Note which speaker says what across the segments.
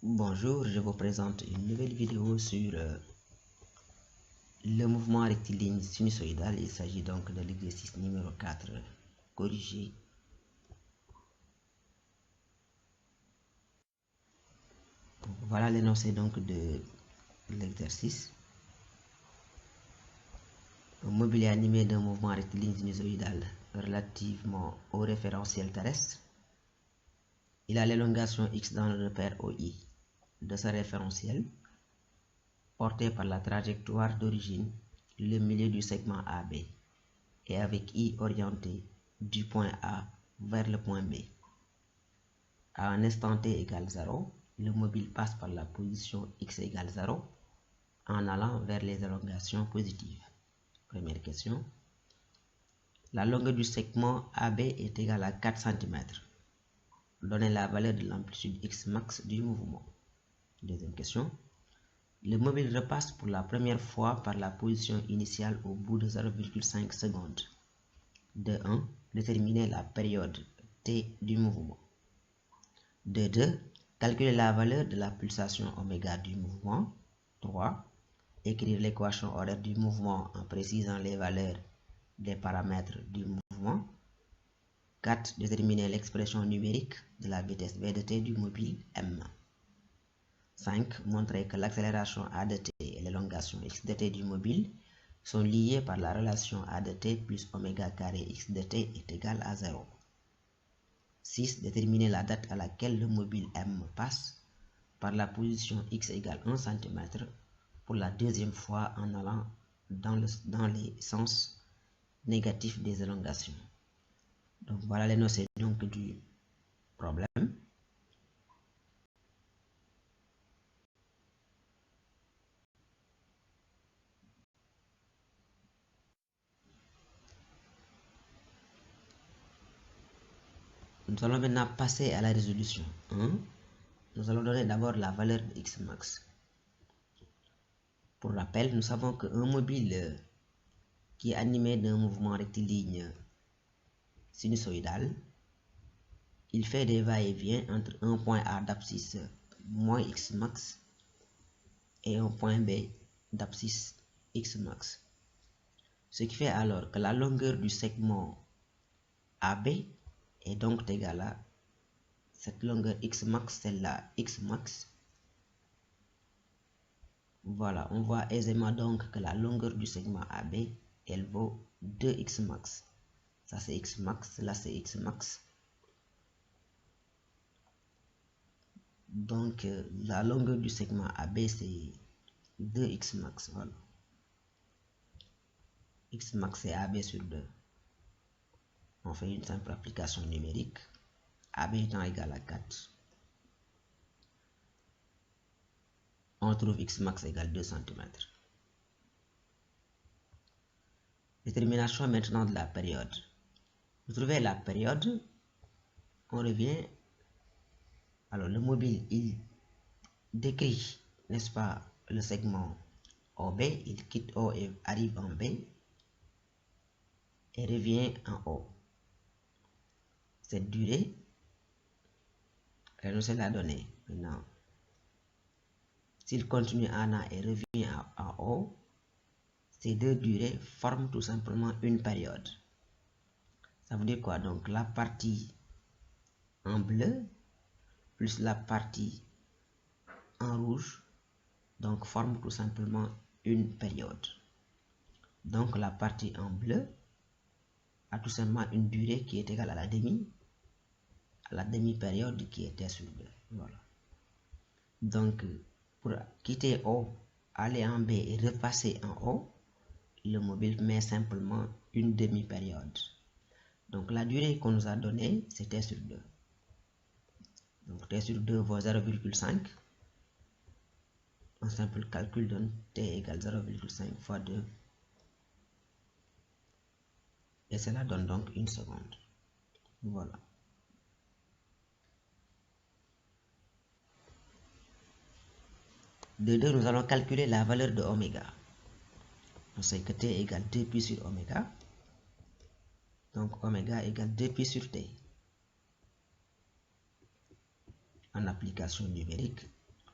Speaker 1: Bonjour, je vous présente une nouvelle vidéo sur le mouvement rectiligne sinusoïdal. Il s'agit donc de l'exercice numéro 4 corrigé. Voilà l'énoncé donc de l'exercice. Un mobile est animé d'un mouvement rectiligne sinusoïdal relativement au référentiel terrestre. Il a l'élongation x dans le repère OI de ce référentiel, porté par la trajectoire d'origine, le milieu du segment AB, et avec I orienté du point A vers le point B. À un instant t égale 0, le mobile passe par la position x égale 0 en allant vers les élongations positives. Première question. La longueur du segment AB est égale à 4 cm. Donnez la valeur de l'amplitude x max du mouvement. Deuxième question. Le mobile repasse pour la première fois par la position initiale au bout de 0,5 secondes. De 1. Déterminer la période t du mouvement. De 2. Calculer la valeur de la pulsation oméga du mouvement. 3. Écrire l'équation horaire du mouvement en précisant les valeurs des paramètres du mouvement. 4. Déterminer l'expression numérique de la vitesse v de t du mobile m. 5. Montrer que l'accélération a de t et l'élongation x de t du mobile sont liées par la relation a de t plus oméga carré x de t est égal à 0. 6. Déterminer la date à laquelle le mobile m passe par la position x égale 1 cm pour la deuxième fois en allant dans les sens négatifs des élongations. Donc voilà l'énoncé donc du problème. Nous allons maintenant passer à la résolution. Nous allons donner d'abord la valeur de x max. Pour rappel, nous savons qu'un mobile qui est animé d'un mouvement rectiligne sinusoïdal, il fait des va-et-vient entre un point A d'abscisse moins x max et un point B d'abscisse x max. Ce qui fait alors que la longueur du segment AB est donc égale à cette longueur x max, celle-là x max. Voilà, on voit aisément donc que la longueur du segment AB, elle vaut 2x max. Ça c'est x max, là c'est x max. Donc la longueur du segment AB c'est 2x max. Voilà. X max c'est AB sur 2. On fait une simple application numérique. AB étant égal à 4. On trouve x max égale 2 cm. Détermination maintenant de la période. Pour trouver la période, on revient. Alors le mobile, il décrit, n'est-ce pas, le segment OB, il quitte O et arrive en B et revient en O. Cette durée, elle nous est la donnée. Maintenant, s'il continue en A et revient en O, ces deux durées forment tout simplement une période. Ça veut dire quoi? Donc la partie en bleu plus la partie en rouge donc forme tout simplement une période. Donc la partie en bleu a tout simplement une durée qui est égale à la demi-période qui était sur 2. Voilà. Donc pour quitter O, aller en B et repasser en O, le mobile met simplement une demi-période. Donc la durée qu'on nous a donnée, c'était sur 2. Donc t sur 2 vaut 0,5. Un simple calcul donne t égale 0,5 fois 2. Et cela donne donc 1 seconde. Voilà. De 2, nous allons calculer la valeur de oméga. On sait que t égale 2 pi sur oméga. Donc oméga égale 2 pi sur t. En application numérique,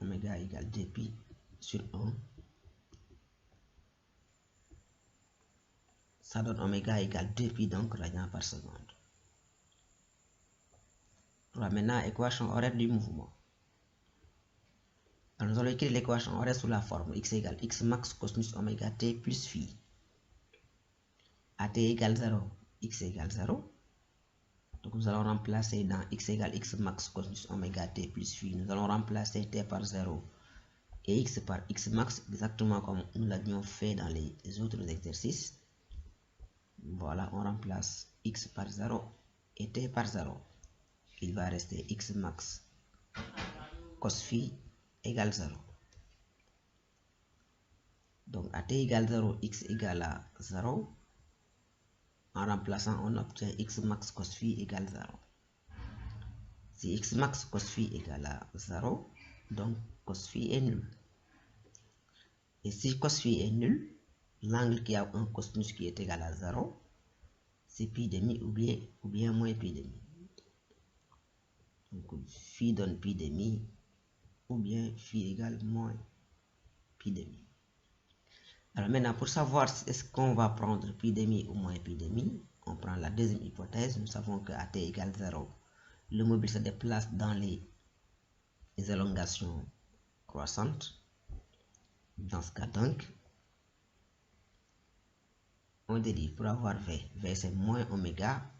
Speaker 1: oméga égale 2pi sur 1. Ça donne oméga égale 2pi, donc radian par seconde. Voilà, maintenant, équation horaire du mouvement. Alors, nous allons écrire l'équation horaire sous la forme x égale x max cosinus oméga t plus phi. À t égale 0, x égale 0. Donc, nous allons remplacer dans x égale x max cosinus oméga t plus phi. Nous allons remplacer t par 0 et x par x max, exactement comme nous l'avions fait dans les autres exercices. Voilà, on remplace x par 0 et t par 0. Il va rester x max cos phi égale 0. Donc à t égale 0, x égale à 0. En remplaçant, on obtient x max cos phi égale 0. Si x max cos phi égale à 0, donc cos phi est nul. Et si cos phi est nul, l'angle qui a un cosinus qui est égal à 0, c'est pi demi ou bien moins pi demi. Donc phi donne pi demi ou bien phi égale moins pi demi. Alors maintenant, pour savoir est-ce qu'on va prendre pi demi ou moins pi demi, on prend la deuxième hypothèse. Nous savons que à t égale 0, le mobile se déplace dans les élongations croissantes. Dans ce cas donc, on dérive pour avoir v. V c'est moins oméga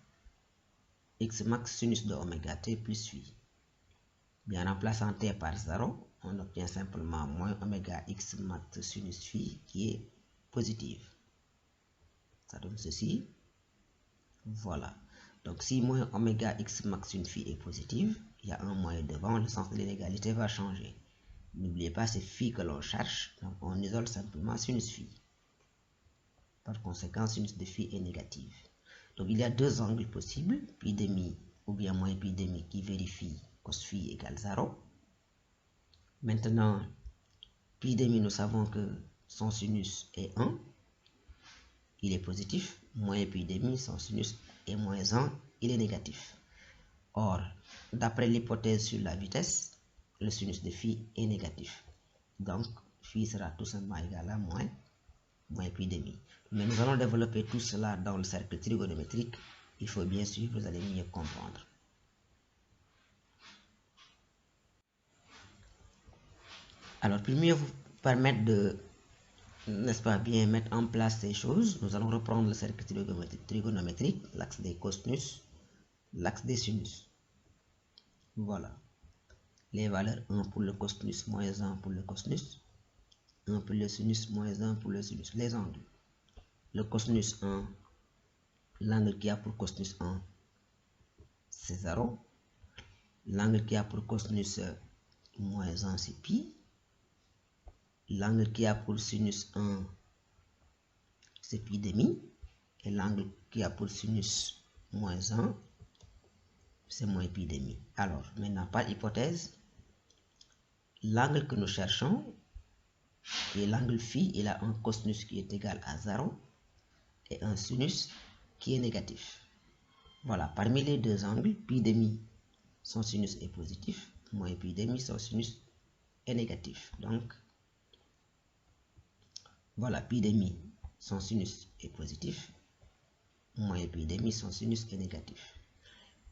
Speaker 1: x max sinus de oméga t plus phi. Bien, en remplaçant t par 0, on obtient simplement moins oméga x max sinus phi qui est positive. Ça donne ceci. Voilà. Donc si moins oméga x max sinus phi est positive, il y a un moins devant, le sens de l'inégalité va changer. N'oubliez pas, c'est phi que l'on cherche, donc on isole simplement sinus phi. Par conséquent, sinus de phi est négative. Donc il y a deux angles possibles, pi demi ou bien moins pi demi, qui vérifie cos phi égale 0. Maintenant, pi demi, nous savons que son sinus est 1, il est positif. Moins pi demi, son sinus est moins 1, il est négatif. Or, d'après l'hypothèse sur la vitesse, le sinus de phi est négatif. Donc, phi sera tout simplement égal à moins pi demi. Mais nous allons développer tout cela dans le cercle trigonométrique. Il faut bien suivre, vous allez mieux comprendre. Alors, pour mieux vous permettre de, n'est-ce pas, bien mettre en place ces choses, nous allons reprendre le cercle trigonométrique, l'axe des cosinus, l'axe des sinus. Voilà. Les valeurs 1 pour le cosinus, moins 1 pour le cosinus, 1 pour le sinus, moins 1 pour le sinus. Les angles. Le cosinus 1, l'angle qui a pour cosinus 1, c'est 0. L'angle qui a pour cosinus moins 1, c'est pi. L'angle qui a pour sinus 1, c'est pi demi. Et l'angle qui a pour sinus moins 1, c'est moins pi demi. Alors, maintenant, par hypothèse, l'angle que nous cherchons, qui est l'angle phi, il a un cosinus qui est égal à 0 et un sinus qui est négatif. Voilà, parmi les deux angles, pi demi, son sinus est positif, moins pi demi, son sinus est négatif. Donc, voilà, pi demi, son sinus est positif, moins pi demi, son sinus est négatif.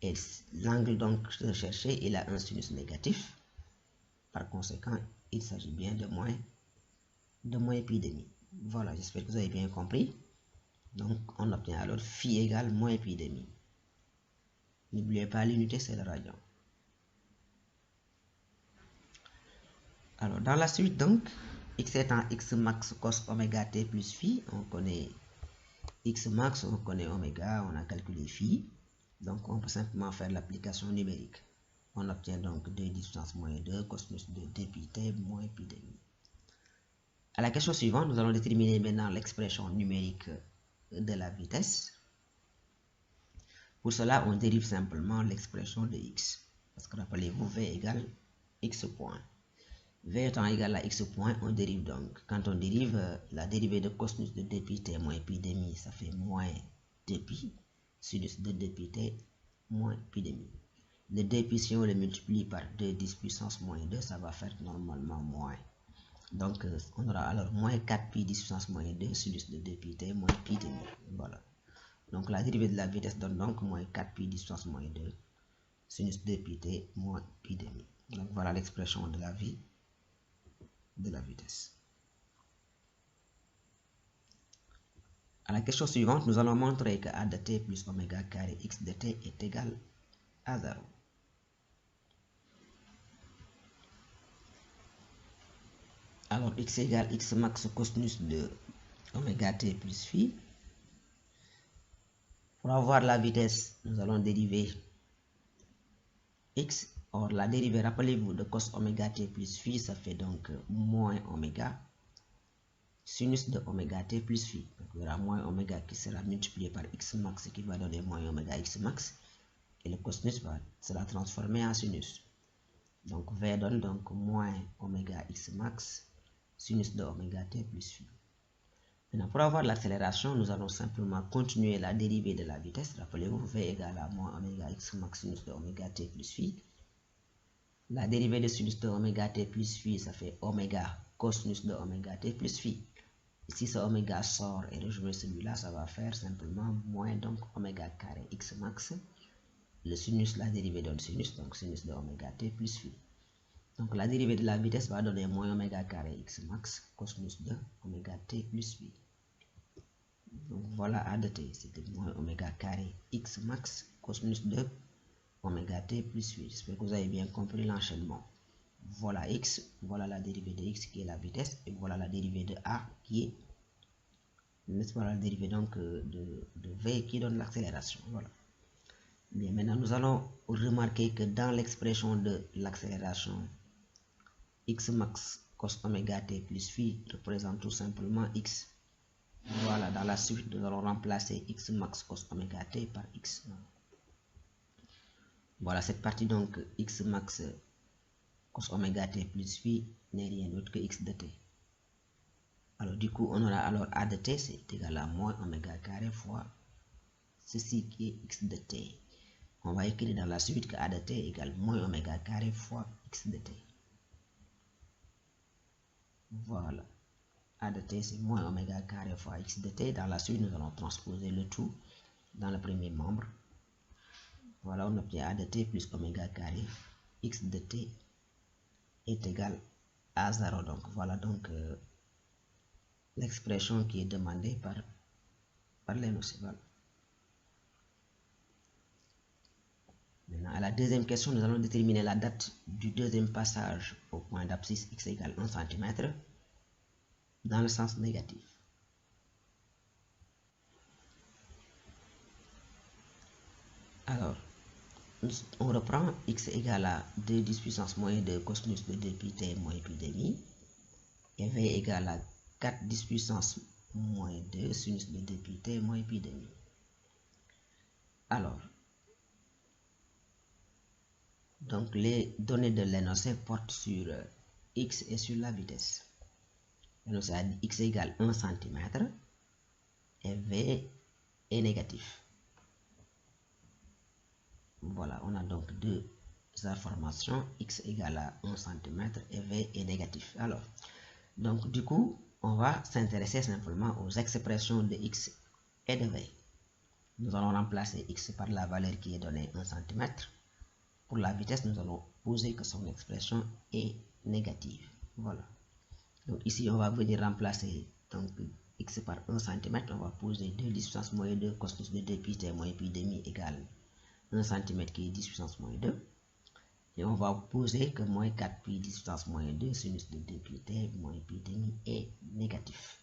Speaker 1: Et l'angle donc recherché, il a un sinus négatif. Par conséquent, il s'agit bien de moins pi demi. Voilà, j'espère que vous avez bien compris. Donc, on obtient alors phi égale moins pi demi. N'oubliez pas, l'unité, c'est le radian. Alors, dans la suite, donc, x étant x max cos oméga t plus phi, on connaît x max, on connaît oméga, on a calculé phi. Donc, on peut simplement faire l'application numérique. On obtient donc 2 distance moins 2 cosinus de 2 pi t moins pi demi. À la question suivante, nous allons déterminer maintenant l'expression numérique de la vitesse. Pour cela, on dérive simplement l'expression de x. Parce que rappelez-vous, v égale x point. V étant égal à x point, on dérive donc. Quand on dérive, la dérivée de cosinus de 2 pi t moins pi demi, ça fait moins 2 pi. Sinus de 2 pi t moins pi demi. Le 2 pi, si on le multiplie par 2 10 puissance moins 2, ça va faire normalement moins. Donc, on aura alors moins 4 pi 10 puissance moins 2 sinus de 2 pi t moins pi demi. Voilà. Donc, la dérivée de la vitesse donne donc moins 4 pi 10 puissance moins 2 sinus 2 pi t moins pi demi. Donc, voilà l'expression de la vie de la vitesse. À la question suivante, nous allons montrer que a de t plus oméga carré x de t est égal à 0. Alors, x égale x max cosinus de oméga t plus phi. Pour avoir la vitesse, nous allons dériver x. Or, la dérivée, rappelez-vous, de cos oméga t plus phi, ça fait donc moins oméga sinus de oméga t plus phi. Donc, il y aura moins oméga qui sera multiplié par x max qui va donner moins oméga x max. Et le cosinus sera transformé en sinus. Donc, V donne donc moins oméga x max sinus de oméga t plus phi. Maintenant, pour avoir l'accélération, nous allons simplement continuer la dérivée de la vitesse. Rappelez-vous, V égale à moins oméga x max sinus de oméga t plus phi. La dérivée de sinus de oméga t plus phi, ça fait oméga cosinus de oméga t plus phi. Ici, ce oméga sort et rejoint celui-là, ça va faire simplement moins donc oméga carré x max. Le sinus, la dérivée donne sinus, donc sinus de oméga t plus phi. Donc la dérivée de la vitesse va donner moins oméga carré x max cosinus de oméga t plus phi. Donc voilà a de t, c'était moins oméga carré x max cosinus de oméga t plus phi. J'espère que vous avez bien compris l'enchaînement. Voilà x, voilà la dérivée de x qui est la vitesse, et voilà la dérivée de a qui est, n'est-ce pas, la dérivée donc de v qui donne l'accélération. Voilà. Bien, maintenant nous allons remarquer que dans l'expression de l'accélération, x max cos oméga t plus phi représente tout simplement x. Voilà, dans la suite, nous allons remplacer x max cos oméga t par x. Voilà, cette partie donc x max cos oméga t plus phi n'est rien d'autre que x de t. Alors du coup, on aura alors a de t, c'est égal à moins oméga carré fois ceci qui est x de t. On va écrire dans la suite que a de t égale moins oméga carré fois x de t. Voilà. A de t, c'est moins oméga carré fois x de t. Dans la suite, nous allons transposer le tout dans le premier membre. Voilà, on obtient a de t plus oméga carré x de t est égal à 0. Donc, voilà donc l'expression qui est demandée par l'énoncé. Voilà. Maintenant, à la deuxième question, nous allons déterminer la date du deuxième passage au point d'abscisse x égale 1 cm dans le sens négatif. Alors, on reprend x égale à 2 10 puissance moins 2 cosinus de 2 pi t moins pi demi et v égale à 4 10 puissance moins 2 sinus de 2 pi t moins pi demi. Alors, donc les données de l'énoncé portent sur x et sur la vitesse. L'énoncé a dit x égale 1 cm et v est négatif. Voilà, on a donc deux informations, x égale à 1 cm et v est négatif. Alors, donc du coup, on va s'intéresser simplement aux expressions de x et de v. Nous allons remplacer x par la valeur qui est donnée 1 cm. Pour la vitesse, nous allons poser que son expression est négative. Voilà. Donc ici, on va venir remplacer donc x par 1 cm. On va poser 2 10 puissance moins 2 cosinus de 2 pi t moins pi demi égale 1 cm qui est 10 puissance moins 2. Et on va poser que moins 4 pi 10 puissance moins 2 sinus de 2 pi t moins pi demi est négatif.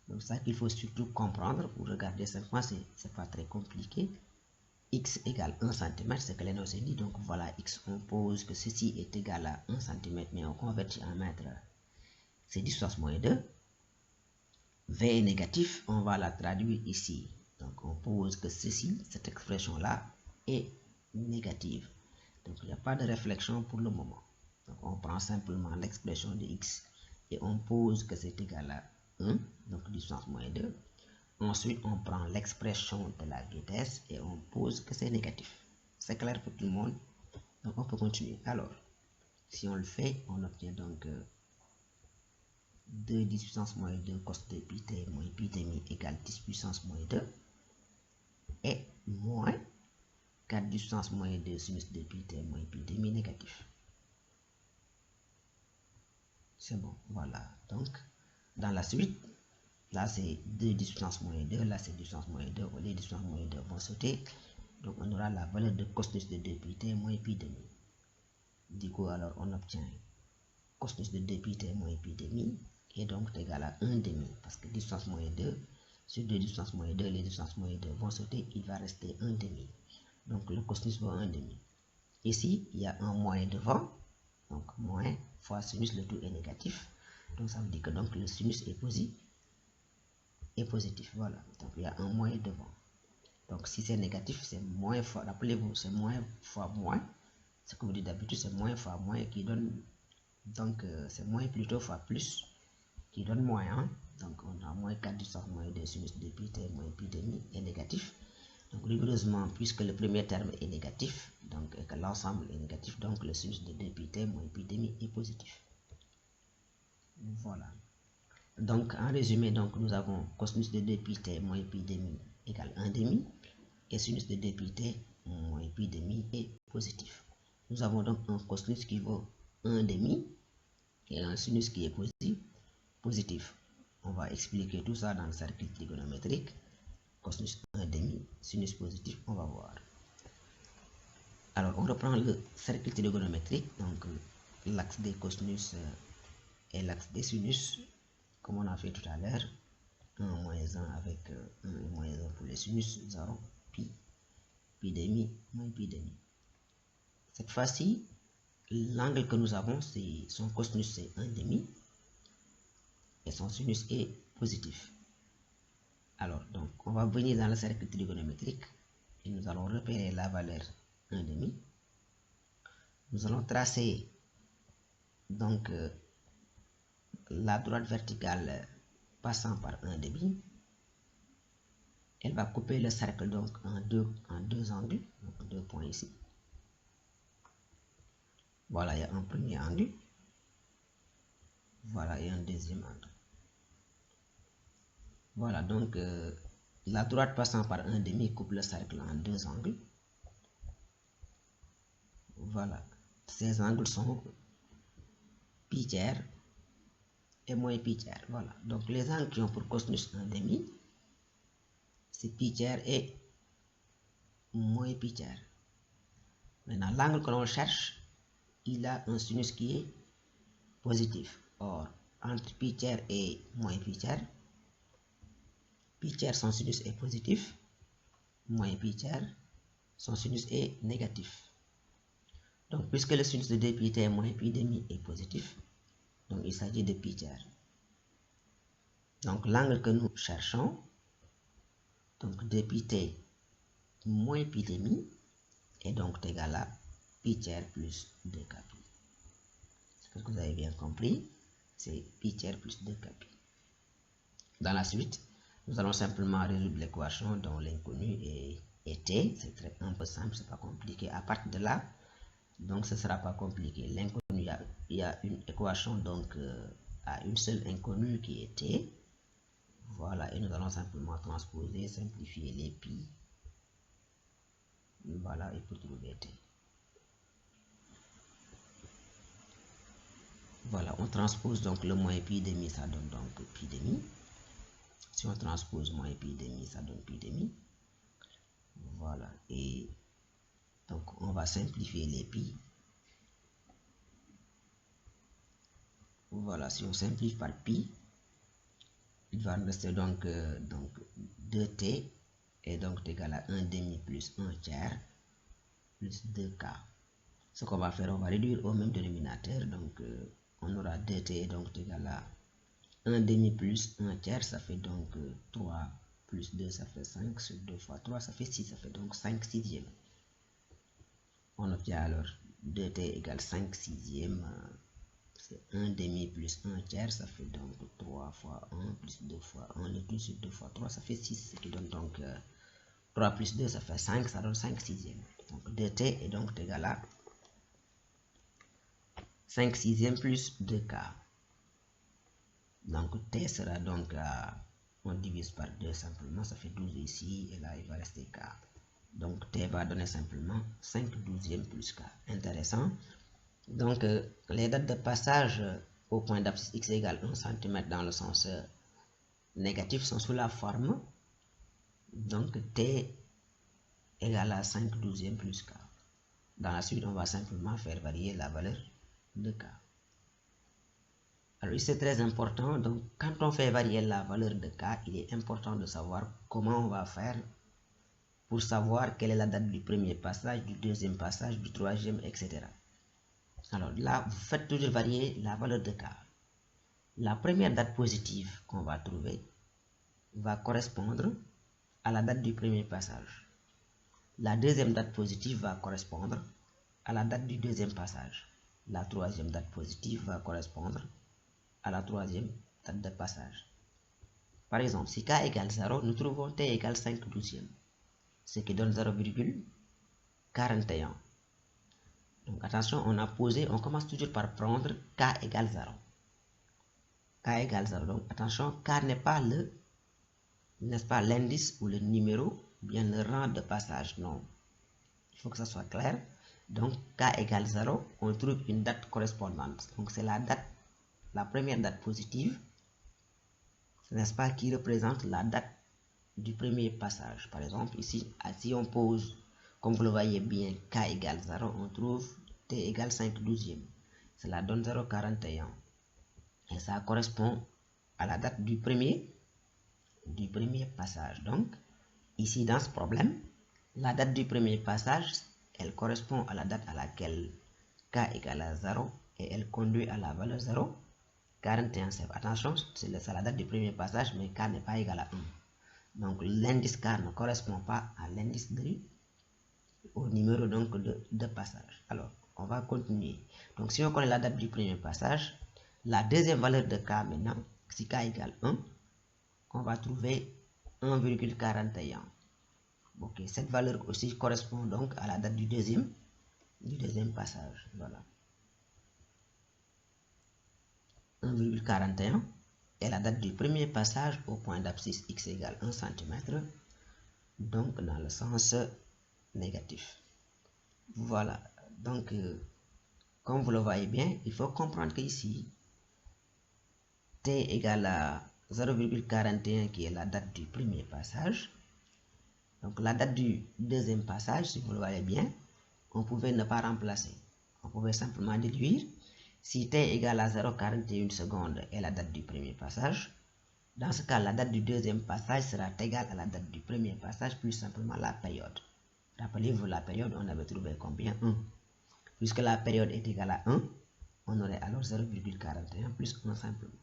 Speaker 1: Donc ça qu'il faut surtout comprendre pour regarder simplement, c'est pas très compliqué. X égale 1 cm, c'est que l'énoncé dit. Donc voilà, x, on pose que ceci est égal à 1 cm, mais on convertit en mètres. C'est 10 puissance moins 2. V est négatif, on va la traduire ici. Donc on pose que ceci, cette expression-là, est négative. Donc il n'y a pas de réflexion pour le moment. Donc on prend simplement l'expression de x et on pose que c'est égal à 1, donc 10 puissance moins 2. Ensuite, on prend l'expression de la vitesse et on pose que c'est négatif. C'est clair pour tout le monde. Donc on peut continuer. Alors, si on le fait, on obtient donc 2 10 puissance moins 2 cos de pi t moins pi demi égale 10 puissance moins 2 et moins 4 10 puissance moins 2 sinus de pi t moins pi demi négatif. C'est bon, voilà. Donc, dans la suite, là c'est 2 10 puissance moins 2, là c'est 10 puissance moins 2, les 10 puissance moins 2 vont sauter. Donc on aura la valeur de cosinus de 2 pi t moins pi demi. Du coup, alors on obtient cosinus de 2 pi t moins pi demi est donc égal à 1 demi, parce que 10 puissance moins 2, sur 2 10 puissance moins 2, les 10 puissance moins 2 vont sauter, il va rester 1 demi. Donc le cosinus vaut 1 demi. Ici, il y a un moins devant, donc moins fois sinus, le tout est négatif. Donc ça veut dire que donc le sinus est positif. Voilà, donc il y a un moins devant. Donc si c'est négatif, c'est moins fois, rappelez-vous, c'est moins fois moins. Ce que vous dites d'habitude, c'est moins fois moins qui donne, donc c'est moins plutôt fois plus qui donne moins. Hein? Donc on a moins 4 10 moins 2 sinus de pi t moins pi demi est négatif. Donc rigoureusement, puisque le premier terme est négatif, donc et que l'ensemble est négatif, donc le sinus de 2 pi t moins pi demi est positif. Voilà. Donc en résumé, donc nous avons cosinus de 2 pi t moins pi demi égale 1 demi et sinus de 2 pi t moins pi demi est positif. Nous avons donc un cosinus qui vaut 1 demi et un sinus qui est positif. On va expliquer tout ça dans le cercle trigonométrique. Cosinus 1 demi, sinus positif, on va voir. Alors on reprend le cercle trigonométrique, donc l'axe des cosinus et l'axe des sinus, comme on a fait tout à l'heure. 1 moins 1 avec 1 et moins 1 pour les sinus, nous aurons pi pi demi moins pi demi. Cette fois-ci, l'angle que nous avons, c'est son cosinus c'est 1 demi et son sinus est positif. Alors, donc, on va venir dans le cercle trigonométrique et nous allons repérer la valeur 1 demi. Nous allons tracer donc la droite verticale passant par 1 demi. Elle va couper le cercle donc en deux angles, donc 2 points ici. Voilà, il y a un premier angle. Voilà, et un deuxième angle. Voilà, donc la droite passant par 1 demi coupe le cercle en deux angles. Voilà, ces angles sont pi tiers et moins pi tiers. Voilà, donc les angles qui ont pour cosinus 1 demi, c'est pi tiers et moins pi tiers. Maintenant, l'angle que l'on cherche, il a un sinus qui est positif. Or, entre pi tiers et moins pi tiers, son sinus est positif, moins pi tiers, son sinus est négatif. Donc, puisque le sinus de 2 pi t moins pi demi est positif, donc il s'agit de pi tiers. Donc, l'angle que nous cherchons, donc 2 pi t moins pi demi, est donc égal à pi tiers plus 2k pi. Est-ce que vous avez bien compris? C'est pi tiers plus 2k pi. Dans la suite, nous allons simplement résoudre l'équation dont l'inconnu est t. C'est un peu simple, c'est pas compliqué. À partir de là, donc ce sera pas compliqué. L'inconnu, il y a une équation donc à une seule inconnue qui est t. Voilà, et nous allons simplement transposer, simplifier les pi. Voilà, et pour trouver t. Voilà, on transpose donc le moins pi demi, ça donne donc pi demi. Si on transpose moins pi demi, ça donne pi demi. Voilà, et donc on va simplifier les pi. Voilà, si on simplifie par pi, il va rester donc 2t est donc égal à 1 demi plus 1 tiers plus 2k. Ce qu'on va faire, on va réduire au même dénominateur. Donc on aura 2t donc égal à 1 demi plus 1 tiers, ça fait donc 3 plus 2, ça fait 5, sur 2 fois 3, ça fait 6, ça fait donc 5 sixièmes. On obtient alors 2t égale 5 sixièmes, c'est 1 demi plus 1 tiers, ça fait donc 3 fois 1 plus 2 fois 1, le tout sur 2 fois 3, ça fait 6, ce qui donne donc 3 plus 2, ça fait 5, ça donne 5 sixièmes. Donc 2t est donc égal à 5 sixièmes plus 2k. Donc t sera donc, on divise par 2 simplement, ça fait 12 ici, et là il va rester k. Donc t va donner simplement 5 douzièmes plus k. Intéressant. Donc les dates de passage au point d'abscisse x égale 1 cm dans le sens négatif sont sous la forme donc t égale à 5 douzièmes plus k. Dans la suite, on va simplement faire varier la valeur de k. Alors, c'est très important. Donc, quand on fait varier la valeur de k, il est important de savoir comment on va faire pour savoir quelle est la date du premier passage, du deuxième passage, du troisième, etc. Alors là, vous faites toujours varier la valeur de k. La première date positive qu'on va trouver va correspondre à la date du premier passage. La deuxième date positive va correspondre à la date du deuxième passage. La troisième date positive va correspondre à la troisième date de passage. Par exemple, si k égale 0, nous trouvons t égale 5 douzièmes, ce qui donne 0,41. Donc attention, on commence toujours par prendre k égale 0. K égale 0. Donc attention, k n'est pas n'est-ce pas, l'indice ou le numéro, bien le rang de passage. Non. Il faut que ça soit clair. Donc k égale 0, on trouve une date correspondante. Donc c'est la première date positive, n'est-ce pas, qui représente la date du premier passage. Par exemple, ici, si on pose, comme vous le voyez bien, k égale 0, on trouve t égale 5 douzièmes. Cela donne 0,41. Et ça correspond à la date du premier passage. Donc, ici, dans ce problème, la date du premier passage, elle correspond à la date à laquelle k égale à 0 et elle conduit à la valeur 0,41. Attention, c'est la date du premier passage, mais k n'est pas égal à 1. Donc, l'indice k ne correspond pas à l'indice au numéro donc de passage. Alors, on va continuer. Donc, si on connaît la date du premier passage, la deuxième valeur de k maintenant, si k égale 1, on va trouver 1,41. Ok, cette valeur aussi correspond donc à la date du deuxième passage. Voilà. 1,41 est la date du premier passage au point d'abscisse x égale 1 cm, donc dans le sens négatif. Voilà. Donc, comme vous le voyez bien, il faut comprendre qu'ici, t égale à 0,41 qui est la date du premier passage. Donc la date du deuxième passage, si vous le voyez bien, on pouvait ne pas remplacer. On pouvait simplement déduire si t égale à 0,41 secondes est la date du premier passage. Dans ce cas, la date du deuxième passage sera égale à la date du premier passage plus simplement la période. Rappelez-vous, la période, on avait trouvé combien? 1. Puisque la période est égale à 1, on aurait alors 0,41 plus 1 simplement.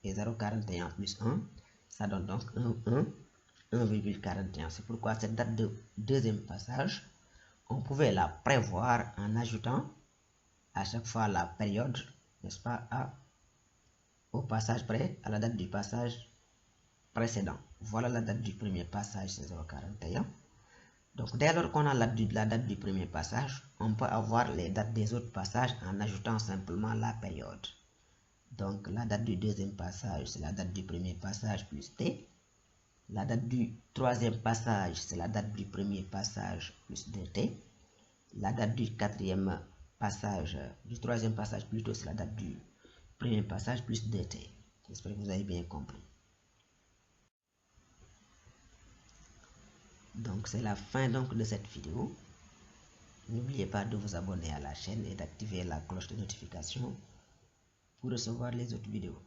Speaker 1: Et 0,41 plus 1, ça donne donc 1,41. C'est pourquoi cette date de deuxième passage, on pouvait la prévoir en ajoutant à chaque fois la période, n'est-ce pas, au passage près, à la date du passage précédent. Voilà la date du premier passage, c'est 0,41. Donc dès lors qu'on a la date du premier passage, on peut avoir les dates des autres passages en ajoutant simplement la période. Donc la date du deuxième passage, c'est la date du premier passage plus t. La date du troisième passage, c'est la date du premier passage plus 2t. La date du quatrième passage, du troisième passage plutôt, c'est la date du premier passage plus 2t. J'espère que vous avez bien compris. Donc c'est la fin donc de cette vidéo. N'oubliez pas de vous abonner à la chaîne et d'activer la cloche de notification pour recevoir les autres vidéos.